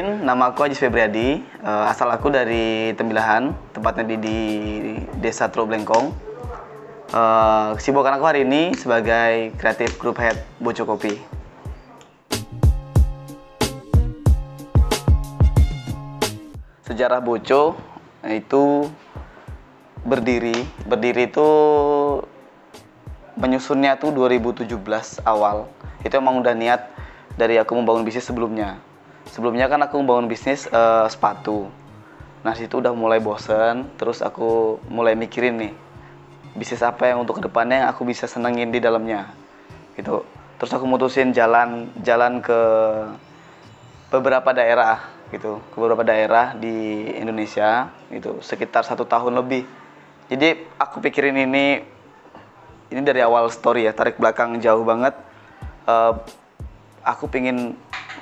Kenalin, nama aku Ajis Febriadi. Asal aku dari Tembilahan, tepatnya di Desa Troblengkong. Kesibukan aku hari ini sebagai kreatif group head Boco Kopi. Sejarah Boco itu berdiri itu menyusunnya tuh 2017 awal. Itu emang udah niat dari aku membangun bisnis sebelumnya. Sebelumnya kan aku membangun bisnis sepatu. Nah situ udah mulai bosen, terus aku mulai mikirin nih bisnis apa yang untuk kedepannya yang aku bisa senengin di dalamnya, gitu. Terus aku mutusin jalan ke beberapa daerah, gitu, ke beberapa daerah di Indonesia, gitu, sekitar 1 tahun lebih. Jadi aku pikirin ini dari awal story ya, tarik belakang jauh banget. Aku pingin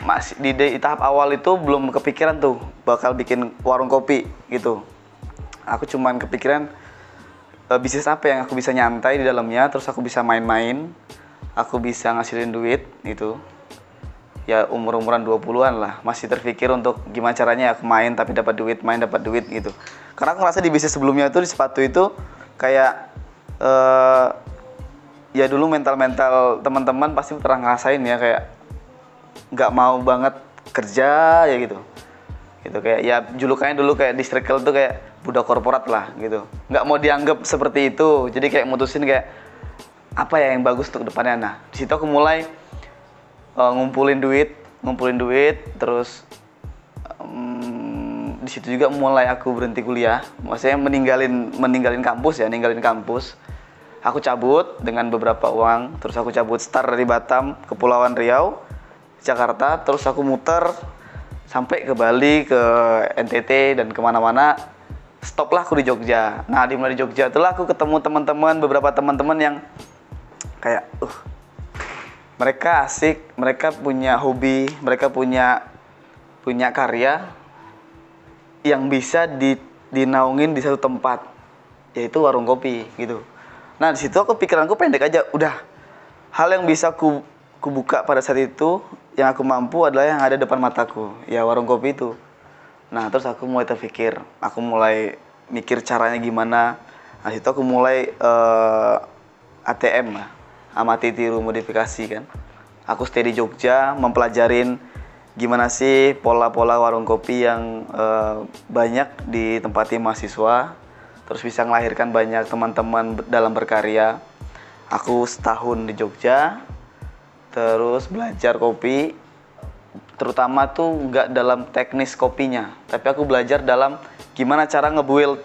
masih di tahap awal itu belum kepikiran tuh bakal bikin warung kopi gitu. Aku cuman kepikiran bisnis apa yang aku bisa nyantai di dalamnya, terus aku bisa main-main, aku bisa ngasilin duit gitu. Ya umuran 20-an lah, masih terpikir untuk gimana caranya aku main tapi dapat duit gitu. Karena aku ngerasa di bisnis sebelumnya itu di sepatu itu kayak ya dulu mental teman-teman pasti pernah ngerasain ya, kayak nggak mau banget kerja ya gitu kayak ya julukannya dulu kayak di circle tuh kayak budak korporat lah gitu, nggak mau dianggap seperti itu. Jadi kayak mutusin kayak apa ya yang bagus untuk depannya. Nah di situ aku mulai ngumpulin duit, terus di situ juga mulai aku berhenti kuliah, maksudnya meninggalin kampus. Aku cabut dengan beberapa uang, terus aku cabut start dari Batam, Kepulauan Riau, Jakarta, terus aku muter sampai ke Bali, ke NTT dan kemana-mana. Stoplah aku di Jogja. Nah di Jogja itulah aku ketemu beberapa teman-teman yang kayak mereka asik, mereka punya hobi, mereka punya karya yang bisa dinaungin di satu tempat, yaitu warung kopi gitu. Nah di situ pikiranku pendek aja, udah hal yang bisa ku buka pada saat itu yang aku mampu adalah yang ada depan mataku, ya warung kopi itu. Nah terus aku mulai terpikir, aku mulai mikir caranya gimana. Nah situ aku mulai ATM lah, amati tiru modifikasi kan. Aku stay di Jogja mempelajarin gimana sih pola-pola warung kopi yang banyak ditempati mahasiswa, terus bisa melahirkan banyak teman-teman dalam berkarya. Aku setahun di Jogja, terus belajar kopi, terutama tuh nggak dalam teknis kopinya, tapi aku belajar dalam gimana cara nge-build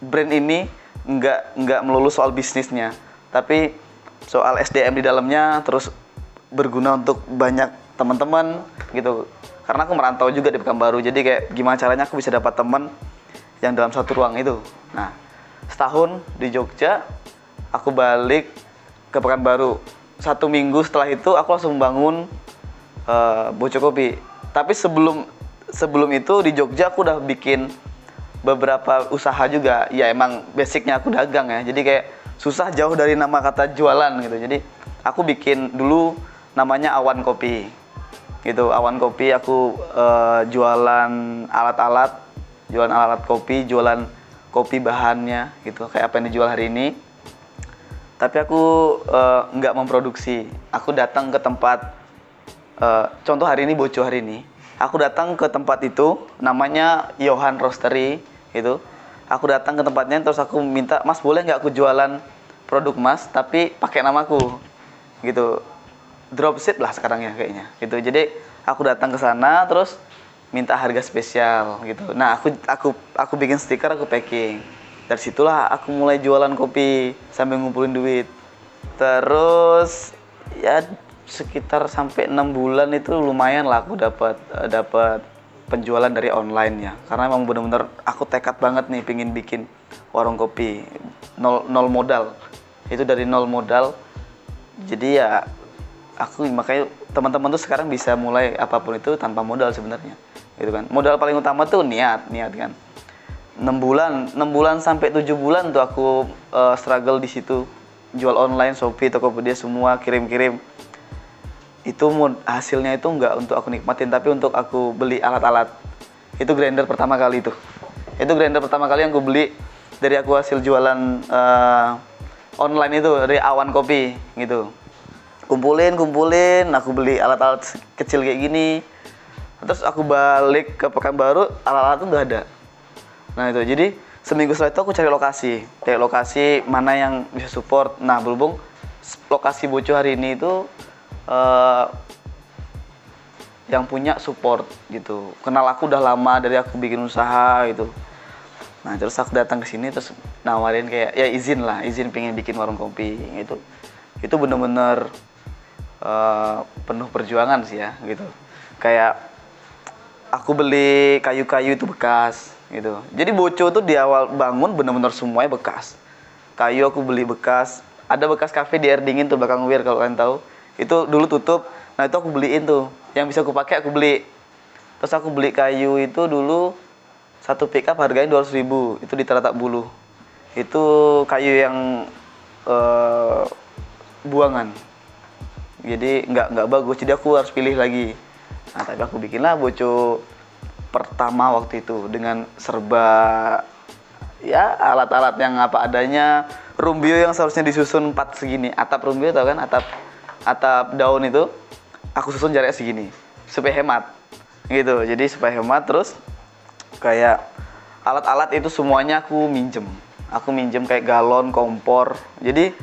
brand ini, nggak melulu soal bisnisnya, tapi soal SDM di dalamnya, terus berguna untuk banyak teman-teman gitu. Karena aku merantau juga di Pekanbaru, jadi kayak gimana caranya aku bisa dapat teman yang dalam satu ruang itu. Nah, setahun di Jogja, aku balik ke Pekanbaru. 1 minggu setelah itu aku langsung bangun Boco Kopi. Tapi sebelum itu di Jogja aku udah bikin beberapa usaha juga. Ya emang basicnya aku dagang ya. Jadi kayak susah jauh dari nama kata jualan gitu. Jadi aku bikin dulu namanya Awan Kopi. Gitu, Awan Kopi aku jualan alat-alat kopi, jualan kopi bahannya gitu, kayak apa yang dijual hari ini. Tapi aku nggak memproduksi. Aku datang ke tempat, contoh hari ini Boco hari ini. Aku datang ke tempat itu, namanya Johan Roastery gitu. Aku datang ke tempatnya, terus aku minta, Mas boleh nggak aku jualan produk Mas, tapi pakai namaku gitu. Dropship lah sekarang ya kayaknya gitu. Jadi aku datang ke sana, terus minta harga spesial gitu. Nah aku bikin stiker, aku packing. Dari situlah aku mulai jualan kopi sambil ngumpulin duit. Terus ya sekitar sampai 6 bulan itu lumayan lah aku dapat penjualan dari online ya. Karena memang benar-benar aku tekad banget nih pingin bikin warung kopi nol modal. Itu dari 0 modal. Jadi ya aku makanya teman-teman tuh sekarang bisa mulai apapun itu tanpa modal sebenarnya. Gitu kan. Modal paling utama tuh niat kan. 6 bulan sampai 7 bulan tuh aku struggle di situ, jual online, Shopee, Tokopedia semua, kirim-kirim. itu hasilnya itu nggak untuk aku nikmatin, tapi untuk aku beli alat-alat. Itu grinder pertama kali itu. Itu grinder pertama kali yang aku beli dari aku hasil jualan online itu, dari Awan Kopi gitu. Kumpulin, aku beli alat-alat kecil kayak gini. Terus aku balik ke Pekanbaru, alat-alat itu nggak ada. Nah itu, jadi seminggu setelah itu aku cari lokasi mana yang bisa support. Nah berhubung lokasi Boco hari ini itu yang punya support gitu, kenal aku udah lama dari aku bikin usaha gitu. Nah terus aku datang ke sini terus nawarin kayak ya izin pengen bikin warung kopi gitu. Itu bener-bener penuh perjuangan sih ya gitu. Kayak aku beli kayu-kayu itu bekas gitu. Jadi Boco tuh di awal bangun bener-bener semuanya bekas. Kayu aku beli bekas. Ada bekas kafe di Air Dingin tuh belakang Wir kalau kalian tahu. Itu dulu tutup. Nah itu aku beliin tuh. Yang bisa aku pakai aku beli. Terus aku beli kayu itu dulu satu pickup harganya 200.000. Itu di Taratak Bulu. Itu kayu yang buangan. Jadi nggak bagus. Jadi aku harus pilih lagi. Nah tapi aku bikinlah Boco pertama waktu itu dengan serba ya alat-alat yang apa adanya. Rumbio yang seharusnya disusun 4 segini. Atap rumbio tau kan? Atap daun itu aku susun jaraknya segini supaya hemat gitu. Jadi supaya hemat. Terus kayak alat-alat itu semuanya aku minjem kayak galon, kompor. Jadi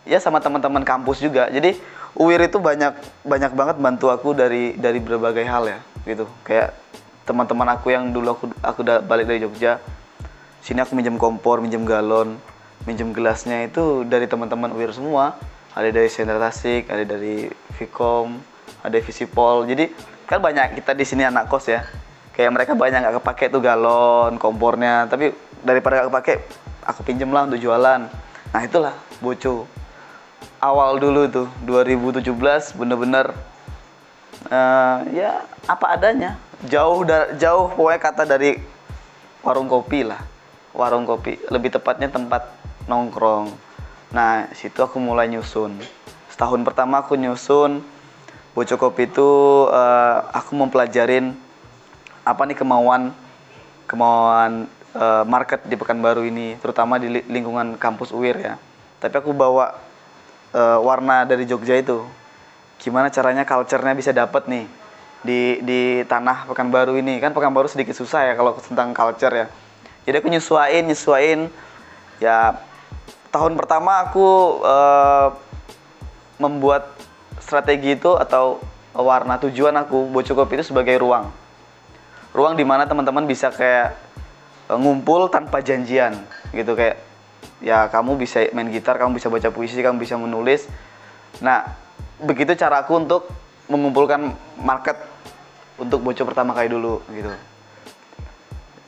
ya sama teman-teman kampus juga. Jadi UIR itu banyak banget bantu aku dari berbagai hal ya gitu. Kayak teman-teman aku yang dulu aku udah balik dari Jogja, sini aku minjem kompor, minjem galon, minjem gelasnya itu dari teman-teman UIR semua. Ada dari Sendra Tasik, ada dari Vkom, ada Visipol. Jadi kan banyak kita di sini anak kos ya. Kayak mereka banyak nggak kepake tuh galon, kompornya. Tapi daripada nggak kepake, aku pinjem lah untuk jualan. Nah itulah Boco. Awal dulu tuh 2017 bener-bener ya apa adanya. Jauh pokoknya kata dari warung kopi lah. Warung kopi, lebih tepatnya tempat nongkrong. Nah, situ aku mulai nyusun. Setahun pertama aku nyusun Boco Kopi itu aku mempelajarin apa nih kemauan market di Pekanbaru ini, terutama di lingkungan kampus UIR ya. Tapi aku bawa warna dari Jogja itu. Gimana caranya culture-nya bisa dapat nih di tanah Pekanbaru ini. Kan Pekanbaru sedikit susah ya kalau tentang culture ya. Jadi aku nyesuain ya. Tahun pertama aku membuat strategi itu atau warna tujuan aku Boco Kopi itu sebagai ruang di mana teman-teman bisa kayak ngumpul tanpa janjian gitu. Kayak ya kamu bisa main gitar, kamu bisa baca puisi, kamu bisa menulis. Nah begitu cara aku untuk mengumpulkan market untuk Boco pertama kali dulu gitu.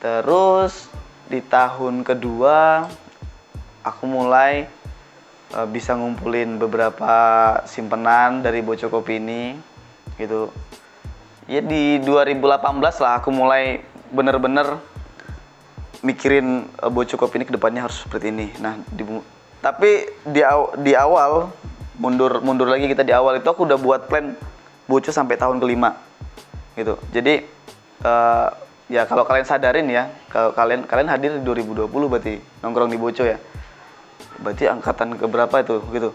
Terus di tahun kedua aku mulai bisa ngumpulin beberapa simpenan dari Boco Kopi ini gitu. Ya di 2018 lah aku mulai bener-bener mikirin Boco Kopi ini kedepannya harus seperti ini. Nah, tapi di awal mundur lagi kita, di awal itu aku udah buat plan Boco sampai tahun kelima gitu. Jadi ya kalau kalian sadarin ya, kalau kalian hadir di 2020 berarti nongkrong di Boco ya. Berarti angkatan keberapa itu gitu.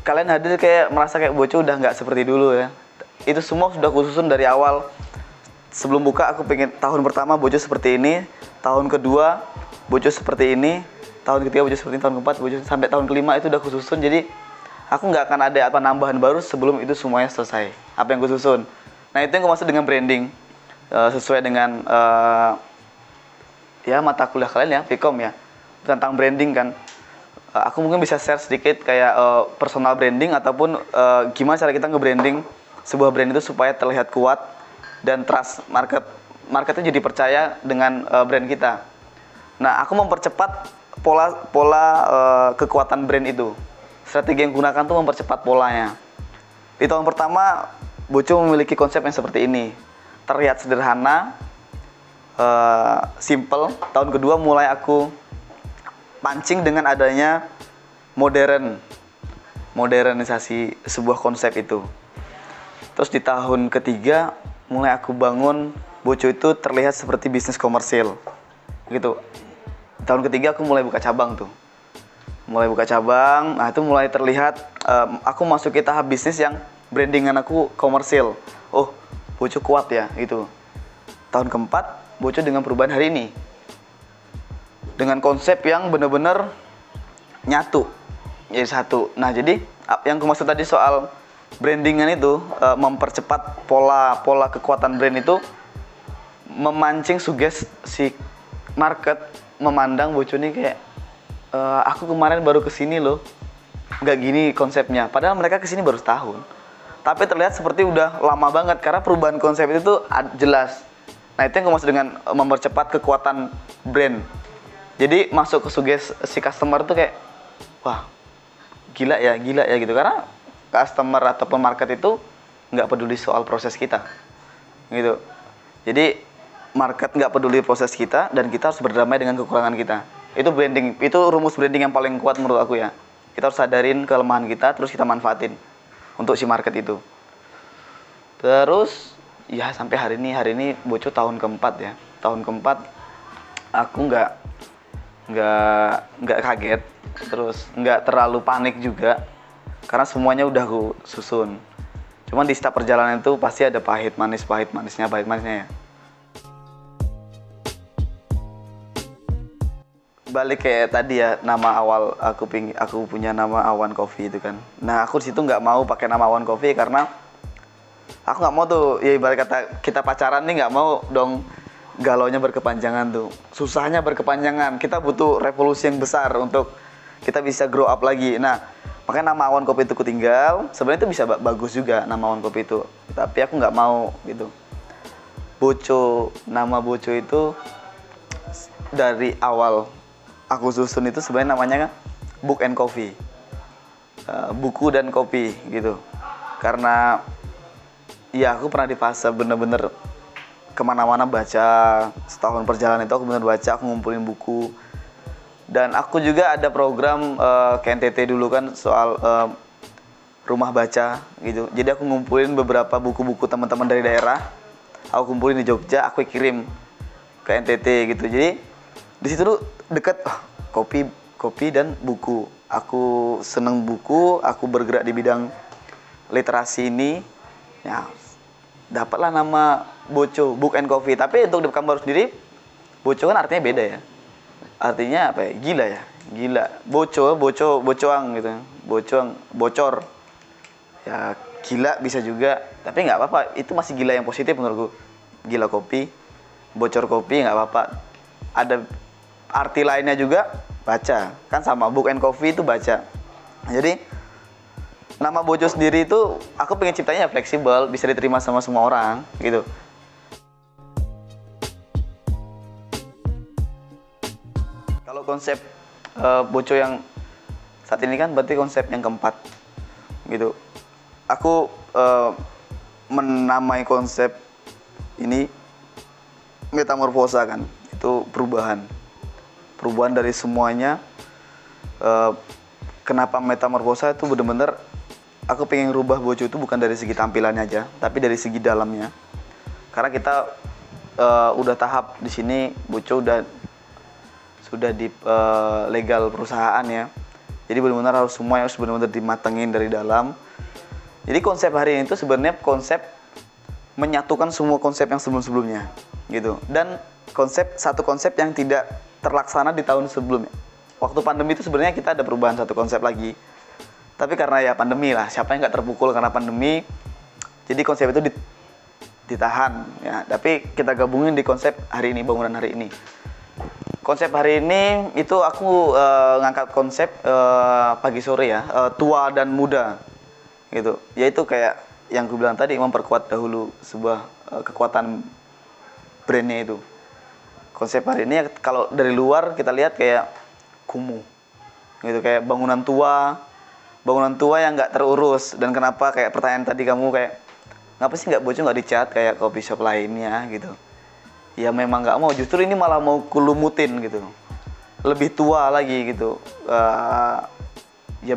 Kalian hadir kayak merasa kayak Boco udah nggak seperti dulu ya. Itu semua sudah khususun dari awal. Sebelum buka aku pengen tahun pertama Boco seperti ini, tahun kedua Boco seperti ini, tahun ketiga Boco seperti ini, tahun keempat Boco sampai tahun kelima itu udah khususun. Jadi aku nggak akan ada apa nambahan baru sebelum itu semuanya selesai. Apa yang khususun. Nah itu yang aku maksud dengan branding. Sesuai dengan ya mata kuliah kalian ya, Vkom ya, tentang branding kan. Aku mungkin bisa share sedikit kayak personal branding ataupun gimana cara kita nge-branding sebuah brand itu supaya terlihat kuat dan trust marketnya jadi percaya dengan brand kita. Nah aku mempercepat pola kekuatan brand itu. Strategi yang gunakan tuh mempercepat polanya. Di tahun pertama Boco memiliki konsep yang seperti ini, terlihat sederhana, simple. Tahun kedua mulai aku pancing dengan adanya modern. modernisasi sebuah konsep itu. Terus di tahun ketiga mulai aku bangun Boco itu terlihat seperti bisnis komersil gitu. Tahun ketiga aku mulai buka cabang tuh. Nah itu mulai terlihat aku masuk ke tahap bisnis yang brandingan aku komersil. Oh, Boco kuat ya gitu. Tahun keempat Boco dengan perubahan hari ini, dengan konsep yang benar-benar nyatu jadi satu. Nah jadi yang aku maksud tadi soal brandingan itu mempercepat pola kekuatan brand itu, memancing sugesti market memandang Boco ini kayak aku kemarin baru kesini loh, nggak gini konsepnya. Padahal mereka kesini baru setahun, tapi terlihat seperti udah lama banget karena perubahan konsep itu tuh jelas. Nah itu yang aku maksud dengan mempercepat kekuatan brand. Jadi masuk ke sugesti customer tuh kayak wah gila ya gitu, karena customer ataupun market itu nggak peduli soal proses kita gitu. Jadi market nggak peduli proses kita dan kita harus berdamai dengan kekurangan kita. Itu branding, itu rumus branding yang paling kuat menurut aku ya. Kita harus sadarin kelemahan kita, terus kita manfaatin untuk si market itu. Terus ya sampai hari ini Boco tahun keempat ya. Tahun keempat aku nggak kaget, terus nggak terlalu panik juga karena semuanya udah aku susun. Cuman di setiap perjalanan itu pasti ada pahit manisnya ya. Balik kayak tadi ya, nama awal aku punya nama Awan Coffee itu kan. Nah aku di situ nggak mau pakai nama Awan Coffee karena aku nggak mau tuh ya, ibarat kata kita pacaran nih nggak mau dong galaunya berkepanjangan tuh, susahnya berkepanjangan. Kita butuh revolusi yang besar untuk kita bisa grow up lagi. Nah makanya nama Awan Kopi itu kutinggal. Sebenarnya itu bisa bagus juga nama Awan Kopi itu, tapi aku nggak mau gitu. Boco, nama Boco itu dari awal aku susun itu sebenarnya namanya kan Book and Coffee, buku dan kopi gitu. Karena ya aku pernah di fase bener-bener kemana-mana baca. Setahun perjalanan itu aku bener baca, aku ngumpulin buku. Dan aku juga ada program ke NTT dulu kan soal rumah baca gitu. Jadi aku ngumpulin beberapa buku-buku teman-teman dari daerah, aku kumpulin di Jogja, aku kirim ke NTT gitu. Jadi di situ tuh deket kopi dan buku. Aku seneng buku, aku bergerak di bidang literasi ini. Ya, dapatlah nama Boco, Book and Coffee. Tapi untuk di Pekanbaru sendiri, Boco kan artinya beda ya. Artinya apa ya? Gila ya, gila. Bocoang gitu. Bocor. Ya, gila bisa juga. Tapi nggak apa-apa. Itu masih gila yang positif menurutku. Gila kopi, bocor kopi nggak apa-apa. Ada arti lainnya juga, baca. Kan sama, Book and Coffee itu baca. Jadi nama Boco sendiri itu aku pengen ciptanya fleksibel, bisa diterima sama semua orang gitu. Kalau konsep Boco yang saat ini kan berarti konsep yang keempat gitu. Aku menamai konsep ini metamorfosa kan, itu perubahan dari semuanya. Kenapa metamorfosa itu benar-benar aku pengen rubah Boco itu bukan dari segi tampilannya aja, tapi dari segi dalamnya. Karena kita udah tahap di sini Boco sudah di legal perusahaan ya. Jadi benar-benar harus benar-benar dimatengin dari dalam. Jadi konsep hari ini itu sebenarnya konsep menyatukan semua konsep yang sebelum-sebelumnya gitu. Dan satu konsep yang tidak terlaksana di tahun sebelumnya. Waktu pandemi itu sebenarnya kita ada perubahan satu konsep lagi. Tapi karena ya pandemi lah, siapa yang nggak terpukul karena pandemi. Jadi konsep itu ditahan ya. Tapi kita gabungin di konsep hari ini, bangunan hari ini. Konsep hari ini itu aku ngangkat konsep pagi sore ya, tua dan muda gitu. Yaitu kayak yang gue bilang tadi, memperkuat dahulu sebuah kekuatan brandnya itu. Konsep hari ini kalau dari luar kita lihat kayak kumuh gitu, kayak bangunan tua yang nggak terurus. Dan kenapa kayak pertanyaan tadi kamu kayak ngapa sih nggak Boco nggak dicat kayak coffee shop lainnya gitu. Ya memang nggak mau, justru ini malah mau kulumutin gitu, lebih tua lagi gitu. Ya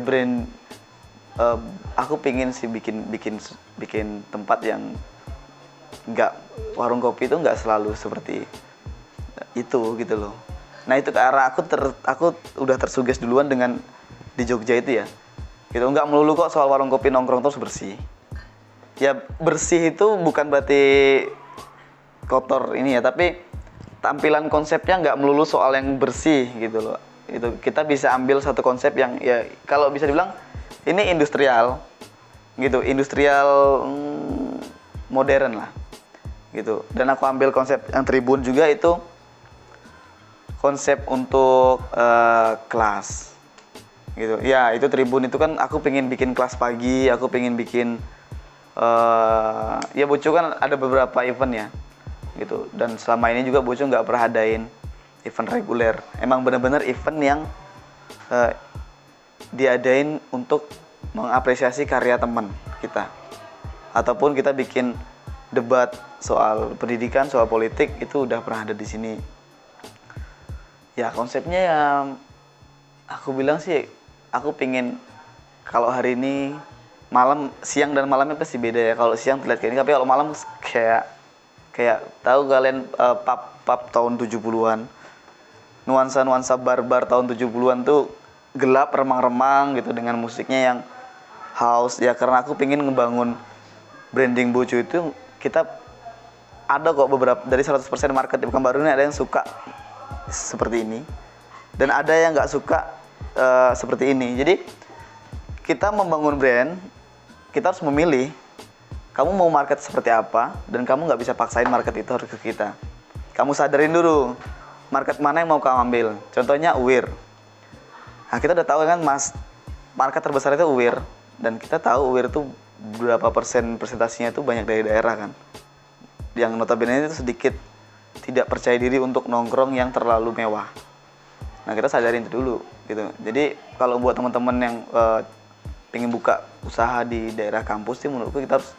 eh, aku pingin sih bikin bikin bikin tempat yang nggak, warung kopi itu nggak selalu seperti itu gitu loh. Nah itu ke arah aku udah tersuges duluan dengan di Jogja itu ya. Gitu, nggak melulu kok soal warung kopi nongkrong terus bersih. Ya bersih itu bukan berarti kotor ini ya, tapi tampilan konsepnya nggak melulu soal yang bersih gitu loh. Itu kita bisa ambil satu konsep yang ya kalau bisa dibilang ini industrial gitu, industrial modern lah gitu. Dan aku ambil konsep yang tribun juga itu konsep untuk kelas gitu ya. Itu tribun itu kan aku pengen bikin kelas pagi, aku pengen bikin ya Boco kan ada beberapa event ya gitu, dan selama ini juga Boco nggak pernah adain event reguler, emang bener-bener event yang diadain untuk mengapresiasi karya teman kita, ataupun kita bikin debat soal pendidikan, soal politik, itu udah pernah ada di sini. Ya konsepnya ya aku bilang sih, aku pingin kalau hari ini malam, siang dan malamnya pasti beda ya. Kalau siang terlihat kayak ini, tapi kalau malam kayak tahu kalian pub tahun 70-an. Nuansa-nuansa bar-bar tahun 70-an tuh gelap, remang-remang gitu dengan musiknya yang house ya, karena aku pingin ngebangun branding Boco itu. Kita ada kok beberapa dari 100% market di Pekanbaru ini, ada yang suka seperti ini dan ada yang nggak suka seperti ini. Jadi kita membangun brand, kita harus memilih kamu mau market seperti apa, dan kamu nggak bisa paksain market itu harus ke kita. Kamu sadarin dulu market mana yang mau kamu ambil. Contohnya UIR. Nah kita udah tahu kan mas, market terbesar itu UIR, dan kita tahu UIR itu berapa persen presentasinya itu banyak dari daerah kan, yang notabene itu sedikit tidak percaya diri untuk nongkrong yang terlalu mewah. Nah kita sadarin itu dulu gitu. Jadi kalau buat teman-teman yang pengen buka usaha di daerah kampus sih, menurutku kita harus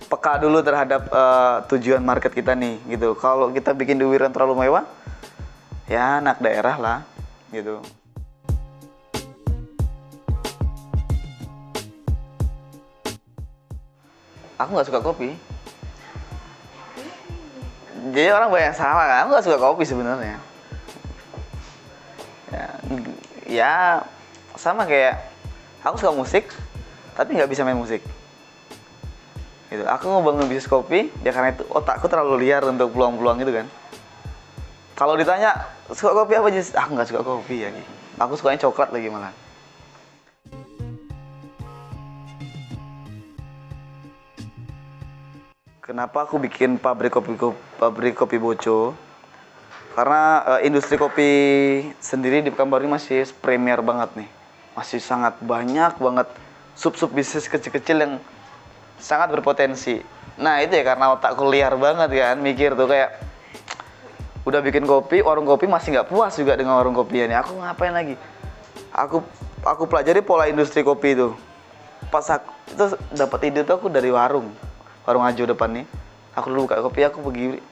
peka dulu terhadap tujuan market kita nih gitu. Kalau kita bikin di UIR yang terlalu mewah, ya anak daerah lah gitu. Aku nggak suka kopi. Jadi orang banyak salah kan, aku nggak suka kopi sebenarnya. Ya sama kayak aku suka musik, tapi nggak bisa main musik. Gitu. Aku ngebangun bisnis kopi ya karena itu otakku terlalu liar untuk peluang-peluang itu kan. Kalau ditanya suka kopi apa jenis, aku nggak suka kopi ya. Aku sukanya coklat lagi malah. Kenapa aku bikin pabrik kopi Boco? Karena industri kopi sendiri di Pekanbaru ini masih premier banget nih. Masih sangat banyak banget sub-sub bisnis kecil-kecil yang sangat berpotensi. Nah itu ya karena otakku liar banget kan, mikir tuh kayak udah bikin kopi, warung kopi masih nggak puas juga dengan warung kopi ini. Aku ngapain lagi? Aku pelajari pola industri kopi itu. Pas aku itu dapat ide tuh aku dari warung Ajo depan nih. Aku dulu buka kopi, aku pergi.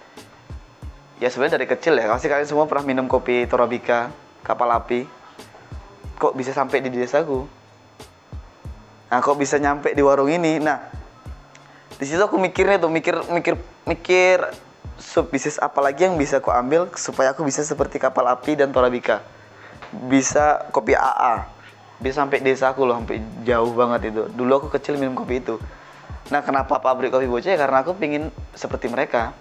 Ya sebenarnya dari kecil ya, pasti kalian semua pernah minum kopi Torabika, kapal api. Kok bisa sampai di desaku? Nah, kok bisa nyampe di warung ini? Nah, di situ aku mikirnya tuh, mikir sub bisnis apa lagi yang bisa aku ambil supaya aku bisa seperti kapal api dan Torabika. Bisa kopi AA. Bisa sampai desaku loh, sampai jauh banget itu. Dulu aku kecil minum kopi itu. Nah, kenapa pabrik kopi Boco ya? Karena aku pingin seperti mereka.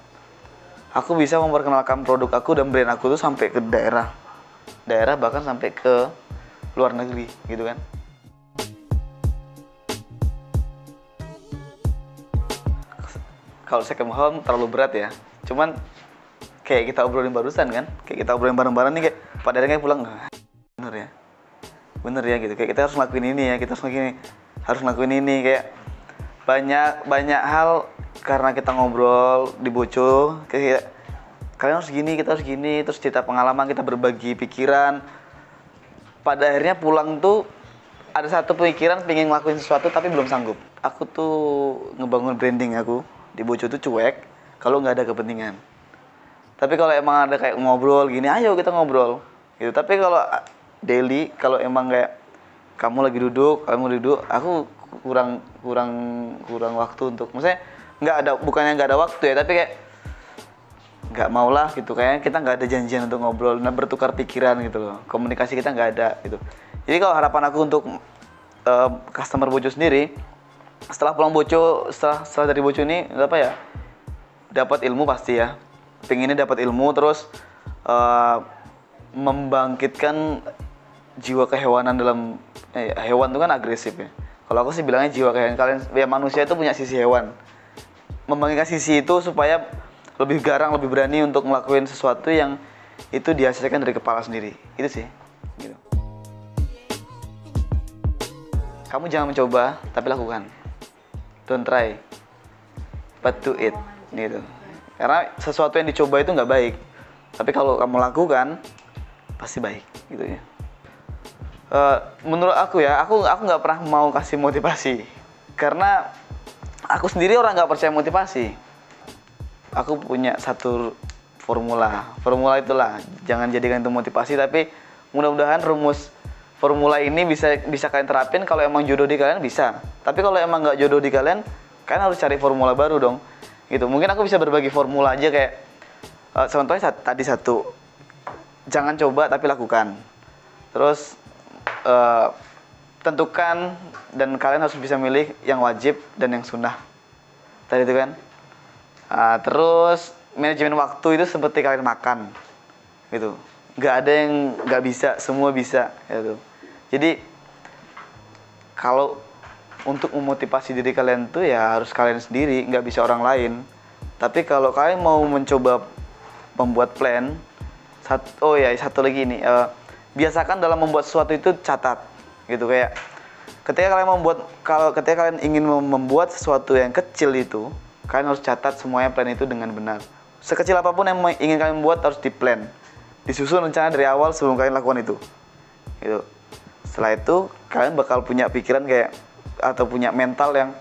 Aku bisa memperkenalkan produk aku dan brand aku tuh sampai ke daerah bahkan sampai ke luar negeri gitu kan. Kalau second home terlalu berat ya. Cuman kayak kita obrolin barusan kan, kayak kita obrolin bareng-bareng nih, kayak pada akhirnya pulang bener ya gitu. Kayak kita harus ngelakuin ini ya, kita harus ngelakuin ini kayak banyak hal. Karena kita ngobrol di Boco, kayak kalian harus gini, kita harus gini, terus cerita pengalaman, kita berbagi pikiran. Pada akhirnya pulang tuh ada satu pemikiran pengen ngelakuin sesuatu tapi belum sanggup. Aku tuh ngebangun branding aku di Boco tuh cuek kalau nggak ada kepentingan. Tapi kalau emang ada kayak ngobrol gini, ayo kita ngobrol gitu. Tapi kalau daily, kalau emang kayak kamu duduk, aku kurang kurang kurang waktu untuk, maksudnya nggak ada, bukannya nggak ada waktu ya, tapi kayak nggak mau lah gitu, kayaknya kita nggak ada janjian untuk ngobrol, nah bertukar pikiran gitu loh, komunikasi kita nggak ada gitu. Jadi kalau harapan aku untuk customer Bojo sendiri, setelah pulang Bojo, setelah dari Bojo ini apa ya, dapat ilmu pasti ya, pengennya dapat ilmu, terus membangkitkan jiwa kehewanan dalam hewan itu kan agresif ya. Kalau aku sih bilangnya jiwa kehewanan, kalian ya, manusia itu punya sisi hewan, membangkitkan sisi itu supaya lebih garang, lebih berani untuk ngelakuin sesuatu yang itu dihasilkan dari kepala sendiri. Itu sih gitu. Kamu jangan mencoba, tapi lakukan. Don't try, but do it gitu. Karena sesuatu yang dicoba itu nggak baik, tapi kalau kamu lakukan pasti baik gitu ya. Menurut aku ya, aku nggak pernah mau kasih motivasi, karena aku sendiri orang nggak percaya motivasi. Aku punya satu formula itulah, jangan jadikan itu motivasi, tapi mudah-mudahan rumus formula ini bisa kalian terapin. Kalau emang jodoh di kalian bisa, tapi kalau emang nggak jodoh di kalian, kalian harus cari formula baru dong gitu. Mungkin aku bisa berbagi formula aja, kayak contohnya tadi satu, jangan coba tapi lakukan. Terus tentukan, dan kalian harus bisa milih yang wajib dan yang sunnah tadi itu kan. Terus manajemen waktu itu seperti kalian makan gitu, nggak ada yang nggak bisa, semua bisa gitu. Jadi kalau untuk memotivasi diri kalian tuh ya harus kalian sendiri, nggak bisa orang lain. Tapi kalau kalian mau mencoba membuat plan, satu lagi ini, biasakan dalam membuat sesuatu itu catat gitu. Kayak ketika kalian ingin membuat sesuatu yang kecil itu, kalian harus catat semuanya, plan itu dengan benar. Sekecil apapun yang ingin kalian buat harus di-plan, disusun rencana dari awal sebelum kalian lakukan itu gitu. Setelah itu kalian bakal punya pikiran kayak, atau punya mental yang,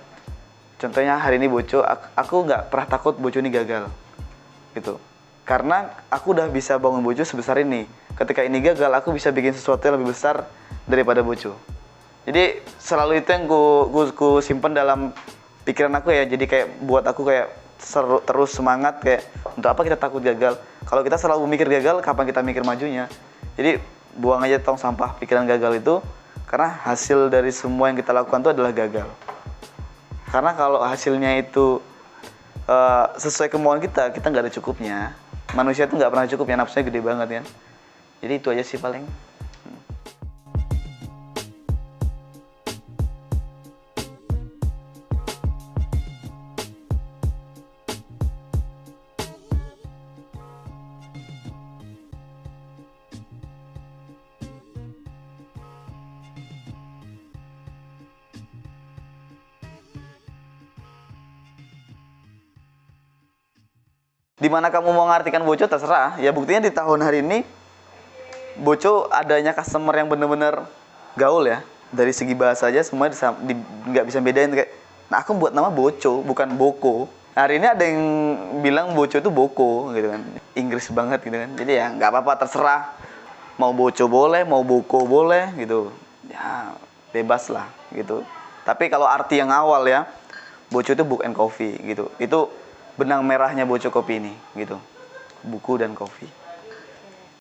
contohnya hari ini Boco, aku nggak pernah takut Boco ini gagal gitu, karena aku udah bisa bangun Boco sebesar ini. Ketika ini gagal, aku bisa bikin sesuatu yang lebih besar daripada Boco. Jadi selalu itu yang ku simpen dalam pikiran aku ya. Jadi kayak buat aku kayak terus semangat, kayak untuk apa kita takut gagal? Kalau kita selalu mikir gagal, kapan kita mikir majunya? Jadi buang aja tong sampah pikiran gagal itu, karena hasil dari semua yang kita lakukan itu adalah gagal. Karena kalau hasilnya itu sesuai kemauan kita nggak ada cukupnya. Manusia itu nggak pernah cukup ya, nafsunya gede banget kan. Jadi itu aja sih paling. Dimana kamu mau ngartikan Boco terserah ya. Buktinya di tahun hari ini Boco adanya customer yang bener-bener gaul ya. Dari segi bahasa aja semua nggak bisa bedain kayak, nah aku buat nama Boco bukan Boko. Hari ini ada yang bilang Boco itu Boko gitu kan, Inggris banget gitu kan. Jadi ya nggak apa-apa, terserah, mau Boco boleh, mau Boko boleh gitu ya, bebas lah gitu. Tapi kalau arti yang awal ya, Boco itu book and coffee gitu, itu benang merahnya Boco Kopi ini gitu, buku dan kopi.